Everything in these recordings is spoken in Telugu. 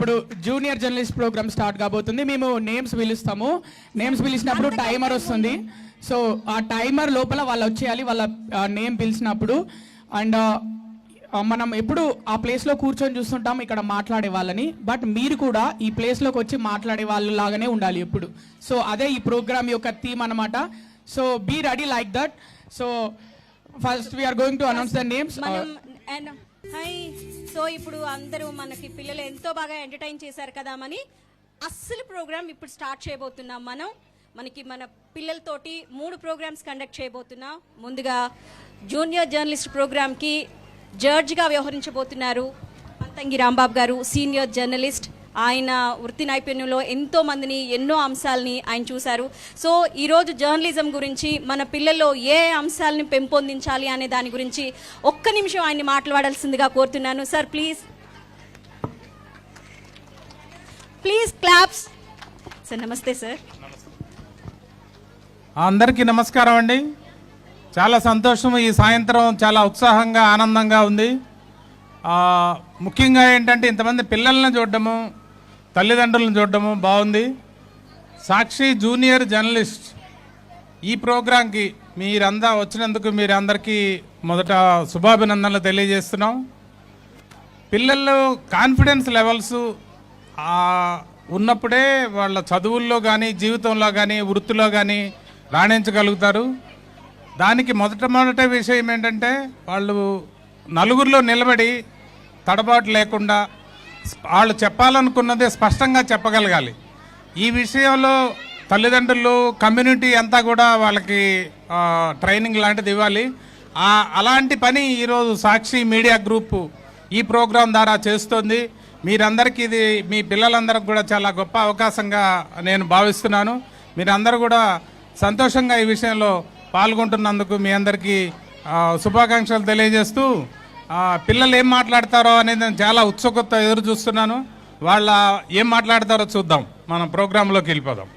ఇప్పుడు జూనియర్ జర్నలిస్ట్ ప్రోగ్రామ్ స్టార్ట్ కాబోతుంది. మేము నేమ్స్ పిలుస్తాము. నేమ్స్ పిలిచినప్పుడు టైమర్ వస్తుంది. సో ఆ టైమర్ లోపల వాళ్ళు వచ్చేయాలి వాళ్ళ నేమ్ పిలిచినప్పుడు. అండ్ మనం ఎప్పుడు ఆ ప్లేస్లో కూర్చొని చూస్తుంటాం ఇక్కడ మాట్లాడే వాళ్ళని. బట్ మీరు కూడా ఈ ప్లేస్లోకి వచ్చి మాట్లాడే వాళ్ళు లాగానే ఉండాలి ఎప్పుడు. సో అదే ఈ ప్రోగ్రామ్ యొక్క థీమ్ అనమాట. So be ready like that. So first we are going to announce the names. Hi. సో ఇప్పుడు అందరూ మనకి పిల్లలు ఎంతో బాగా ఎంటర్టైన్ చేశారు కదా అని అస్సలు ప్రోగ్రామ్ ఇప్పుడు స్టార్ట్ చేయబోతున్నాం. మన పిల్లలతోటి 3 ప్రోగ్రామ్స్ కండక్ట్ చేయబోతున్నాం. ముందుగా జూనియర్ జర్నలిస్ట్ ప్రోగ్రామ్కి జడ్జిగా వ్యవహరించబోతున్నారు పంతంగి రాంబాబు గారు, సీనియర్ జర్నలిస్ట్. ఆయన వృత్తి నైపుణ్యంలో ఎంతో మందిని ఎన్నో అంశాలని ఆయన చూశారు. సో ఈరోజు జర్నలిజం గురించి మన పిల్లల్లో ఏ అంశాలని పెంపొందించాలి అనే దాని గురించి ఒక్క నిమిషం ఆయన్ని మాట్లాడాల్సిందిగా కోరుతున్నాను. Sir please claps. సార్ నమస్తే. సార్ అందరికీ నమస్కారం అండి. చాలా సంతోషం. ఈ సాయంత్రం చాలా ఉత్సాహంగా ఆనందంగా ఉంది. ముఖ్యంగా ఏంటంటే ఇంతమంది పిల్లల్ని చూడడము, తల్లిదండ్రులను చూడడము బాగుంది. సాక్షి జూనియర్ జర్నలిస్ట్ ఈ ప్రోగ్రాంకి మీరంతా వచ్చినందుకు మీరందరికీ మొదట శుభాభినందనలు తెలియజేస్తున్నాం. పిల్లలు కాన్ఫిడెన్స్ లెవెల్స్ ఉన్నప్పుడే వాళ్ళ చదువుల్లో కానీ జీవితంలో కానీ వృత్తిలో కానీ రాణించగలుగుతారు. దానికి మొదట విషయం ఏంటంటే వాళ్ళు నలుగురిలో నిలబడి తడబాటు లేకుండా వాళ్ళు చెప్పాలనుకున్నదే స్పష్టంగా చెప్పగలగాలి. ఈ విషయంలో తల్లిదండ్రులు, కమ్యూనిటీ అంతా కూడా వాళ్ళకి ట్రైనింగ్ లాంటిది ఇవ్వాలి. అలాంటి పని ఈరోజు సాక్షి మీడియా గ్రూప్ ఈ ప్రోగ్రాం ద్వారా చేస్తుంది. మీరందరికీ ఇది మీ పిల్లలందరికీ కూడా చాలా గొప్ప అవకాశంగా నేను భావిస్తున్నాను. మీరందరూ కూడా సంతోషంగా ఈ విషయంలో పాల్గొంటున్నందుకు మీ అందరికీ శుభాకాంక్షలు తెలియజేస్తూ పిల్లలు ఏం మాట్లాడతారో అనేది నేను చాలా ఉత్సుకత ఎదురు చూస్తున్నాను. వాళ్ళ ఏం మాట్లాడతారో చూద్దాం. మనం ప్రోగ్రాంలోకి వెళ్ళిపోదాం.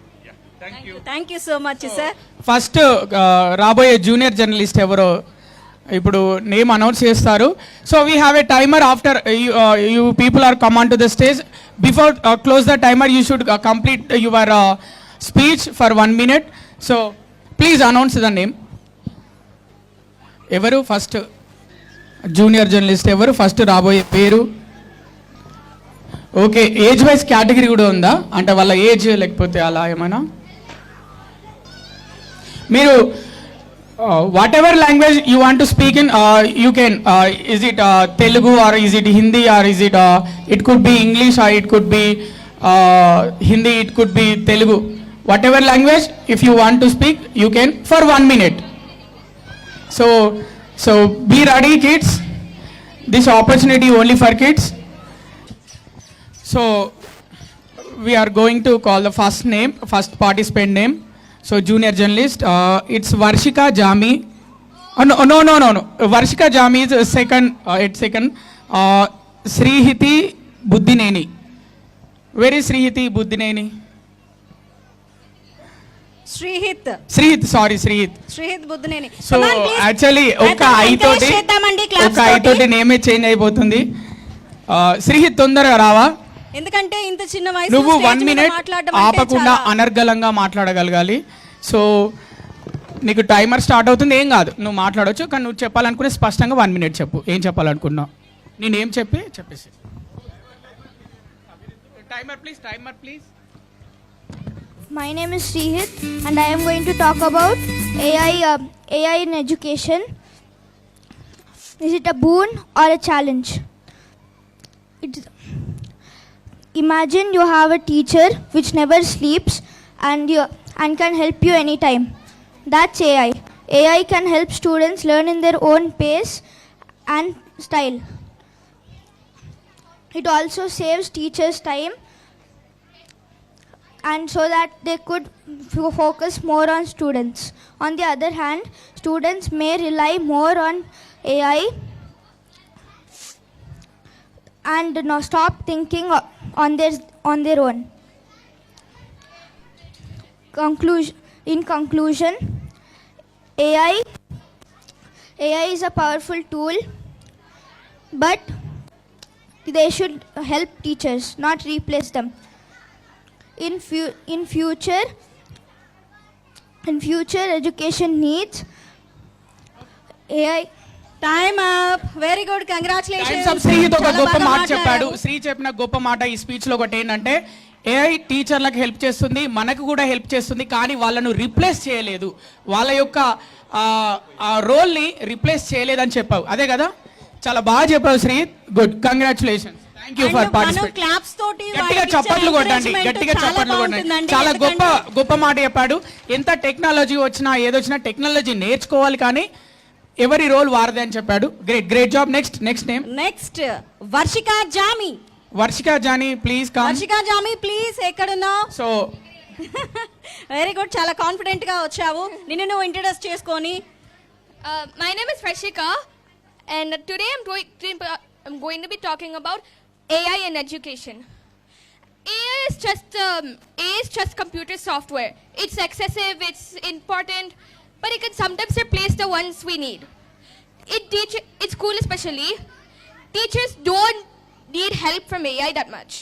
Thank you so much sir. First రాబోయే జూనియర్ జర్నలిస్ట్ ఎవరో ఇప్పుడు నేమ్ అనౌన్స్ చేస్తారు. So we have a timer. After you people are come on to the stage. Before close the timer you should complete your speech for 1 minute. So please announce the name. ఎవరు ఫస్ట్ జూనియర్ జర్నలిస్ట్ ఎవరు ఫస్ట్ రాబోయే పేరు? ఓకే, ఏజ్ వైజ్ కేటగిరీ కూడా ఉందా? అంటే వాళ్ళ ఏజ్ లేకపోతే అలా ఏమైనా? మీరు whatever language you want to speak in you can. Is it Telugu or is it Hindi or is it it could be English or it could be Hindi, it could be Telugu. Whatever language, if you want to speak, you can for 1 minute. So be ready, kids. This opportunity only for kids. So we are going to call the first participant name. So junior journalist, it's Varshika Jami. No. Varshika Jami is second. It's second. Srihiti Buddineni. Where is Srihiti Buddineni? Srihith Buddhaneni. So actually ఒక ఐతోటి నేమే చేంజ్ అయిపోతుంది. శ్రీహిత్ తొందరగా రావా? ఎందుకంటే ఇంత చిన్న వయసు నువ్వు 1 minute ఆపకుండా అనర్గళంగా మాట్లాడగలగాలి. సో నీకు టైమర్ స్టార్ట్ అవుతుంది. ఏం కాదు, నువ్వు మాట్లాడవచ్చు. కానీ నువ్వు చెప్పాలనుకునే స్పష్టంగా 1 minute చెప్పు. ఏం చెప్పాలనుకున్నావు నేనేం చెప్పేసి. Timer please. My name is Srihit and I am going to talk about AI in education. Is it a boon or a challenge? Imagine you have a teacher which never sleeps and can help you anytime. That's AI. AI can help students learn in their own pace and style. It also saves teachers time, and so that they could focus more on students. On the other hand, students may rely more on AI and not stop thinking on their own. In conclusion, AI is a powerful tool, but they should help teachers, not replace them. In future education needs AI. Time up. Very good, times congratulations. ఆఫ్. శ్రీ ఇది ఒక గొప్ప మాట చెప్పాడు. శ్రీ చెప్పిన గొప్ప మాట ఈ స్పీచ్ లో ఒకటి ఏంటంటే ఏఐ టీచర్లకు హెల్ప్ చేస్తుంది, మనకు కూడా హెల్ప్ చేస్తుంది, కానీ వాళ్ళను రిప్లేస్ చేయలేదు, వాళ్ళ యొక్క రోల్ ని రిప్లేస్ చేయలేదని చెప్పావు. అదే కదా, చాలా బాగా చెప్పావు Sri. Good, congratulations. Thank you for participate. Claps తోటి గట్టిగా చప్పట్లు కొట్టండి, గట్టిగా చప్పట్లు కొట్టండి. చాలా గొప్ప మాట చెప్పాడు. ఎంత టెక్నాలజీ వచ్చినా ఏదొచ్చినా టెక్నాలజీ నేర్చుకోవాలి, కానీ ఎవరి రోల్ వారదే అని చెప్పాడు. Great job. Next name. Next Varshika Jami. Varshika Jani please come. Varshika Jami please, ఎక్కడున్నావు? సో వెరీ గుడ్, చాలా కాన్ఫిడెంట్ గా వచ్చావు. నిన్ను నువ్వు ఇంట్రడ్యూస్ చేసుకొని. My name is Rashika, and today I'm going to be talking about AI in education. AI is just computer software. It's excessive, it's important, but it can sometimes replace the ones we need. In school especially, teachers don't need help from AI that much,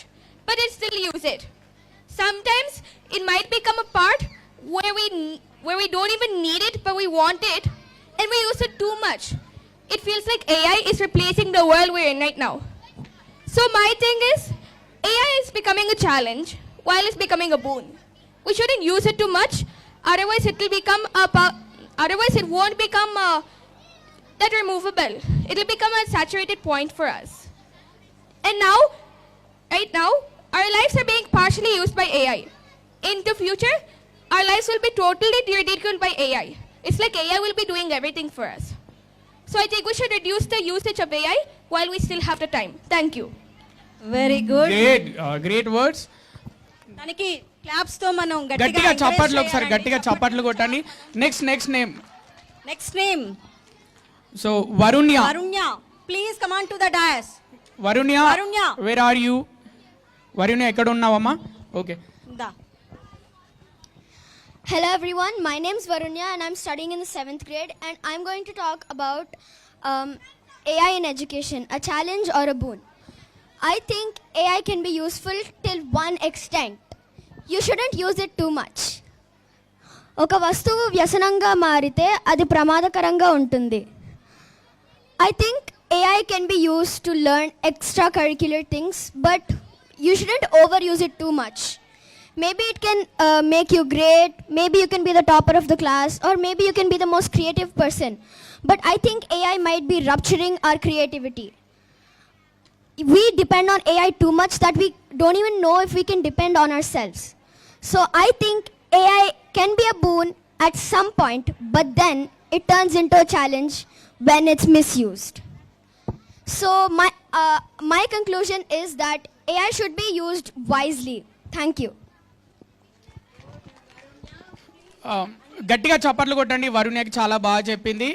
but they still use it. Sometimes it might become a part where we don't even need it, but we want it, and we use it too much. It feels like AI is replacing the world we're in right now. So my thing is, AI is becoming a challenge while it's becoming a boon. We shouldn't use it too much, otherwise it will become otherwise it won't become that removable. It will become a saturated point for us. And now, right now, our lives are being partially used by AI. In the future, our lives will be totally ridiculed by AI. It's like AI will be doing everything for us. So I think we should reduce the usage of AI while we still have the time. Thank you. Very good, great words. దానికి క్లాప్స్ తో మనం గట్టిగా చప్పట్లు, ఒకసారి గట్టిగా చప్పట్లు కొట్టండి. Next name. Next name so Varunya. Varunya please come on to the dais. Varunya, where are you? Varunya ఎక్కడ ఉన్నావమ్మా? ఓకే. దా. Hello everyone, my name is Varunya and I'm studying in the 7th grade, and I'm going to talk about AI in education, a challenge or a boon. I think AI can be useful till one extent. You shouldn't use it too much. ఒక వస్తువు వ్యసనంగా మారితే అది ప్రమాదకరంగా ఉంటుంది. I think AI can be used to learn extracurricular things, but you shouldn't overuse it too much. Maybe it can make you great, maybe you can be the topper of the class, or maybe you can be the most creative person. But I think AI might be rupturing our creativity. We depend on AI too much that we don't even know if we can depend on ourselves. So I think AI can be a boon at some point, but then it turns into a challenge when it's misused. So my conclusion is that AI should be used wisely. Thank you. గట్టిగా చప్పట్లు కొట్టండి. వరుణ్యకి చాలా బాగా చెప్పింది.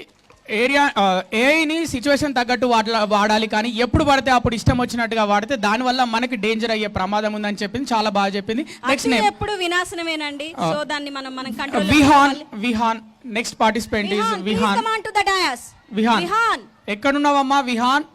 ఏఐని సిచ్యువేషన్ తగ్గట్టు వాడాలి, కానీ ఎప్పుడు పడితే అప్పుడు ఇష్టం వచ్చినట్టుగా వాడితే దానివల్ల మనకి డేంజర్ అయ్యే ప్రమాదం ఉందని చెప్పింది. చాలా బాగా చెప్పింది. Next name. ఎప్పుడు వినాశనమేనండి, సో దాన్ని మనం control. Vihaan next participant is Vihaan. Come on to the dais. Vihaan ఎక్కడున్నావమ్మా? విహాన్